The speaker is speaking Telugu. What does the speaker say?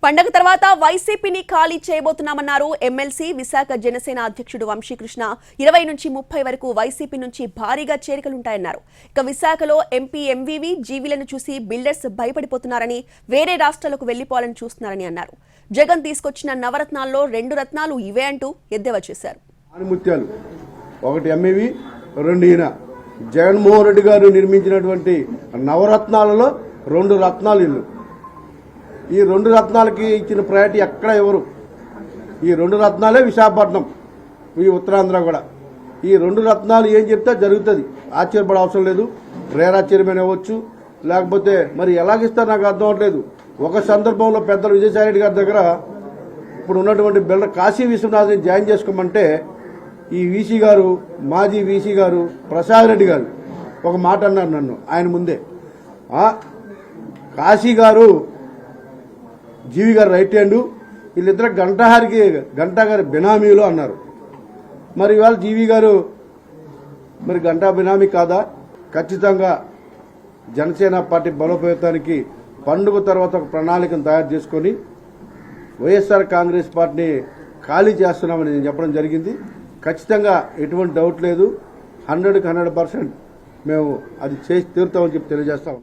పండగ తర్వాత వైసీపీని ఖాళీ చేయబోతున్నామన్నారు ఎమ్మెల్సీ విశాఖ జనసేన అధ్యక్షుడు వంశీకృష్ణ. 20 నుంచి 30 వరకు వైసీపీ నుంచి భారీగా చేరికలుంటాయన్నారు. ఇక విశాఖలో ఎంపీ ఎంవీవీ జీవీలను చూసి బిల్డర్స్ భయపడిపోతున్నారని, వేరే రాష్ట్రాలకు వెళ్లిపోవాలని చూస్తున్నారని అన్నారు. జగన్ తీసుకొచ్చిన నవరత్నాల్లో 2 రత్నాలు ఇవే అంటూ ఎద్దేవా చేశారు. ఒకటి ఎంవీవీ, 2 ఈయన జగన్మోహన్ రెడ్డి గారు నిర్మించినటువంటి నవరత్నాలలో 2 రత్నాలు ఇల్లు. ఈ 2 రత్నాలకి ఇచ్చిన ప్రయారిటీ ఎక్కడ ఎవరు? ఈ 2 రత్నాలే విశాఖపట్నం, ఈ ఉత్తరాంధ్ర కూడా. ఈ 2 రత్నాలు ఏం చెప్తే జరుగుతుంది, ఆశ్చర్యపడే అవసరం లేదు. రేరాశ్చర్యమైన అవ్వచ్చు, లేకపోతే మరి ఎలాగిస్తారు నాకు అర్థం అవట్లేదు. ఒక సందర్భంలో పెద్దలు విజయసాయి రెడ్డి గారి దగ్గర ఇప్పుడు ఉన్నటువంటి బిల్డర్ కాశీ విశ్వనాథ్ని జాయిన్ చేసుకోమంటే ఈ వీసీ గారు, మాజీ వీసీ గారు ప్రసాద్ రెడ్డి గారు ఒక మాట అన్నారు నన్ను ఆయన ముందే. కాశీ గారు జీవి గారు రైట్ హ్యాండ్, వీళ్ళిద్దరు గంటా గారి బినామీలు అన్నారు. మరి ఇవాళ జీవి గారు మరి గంటా బినామీ కాదా? ఖచ్చితంగా జనసేన పార్టీ బలోపేతానికి పండుగ తర్వాత ఒక ప్రణాళికను తయారు చేసుకుని వైఎస్ఆర్ కాంగ్రెస్ పార్టీని ఖాళీ చేస్తున్నామని నేను చెప్పడం జరిగింది. ఖచ్చితంగా ఎటువంటి డౌట్ లేదు, 100% మేము అది చేసి తీరుతామని చెప్పి తెలియజేస్తాం.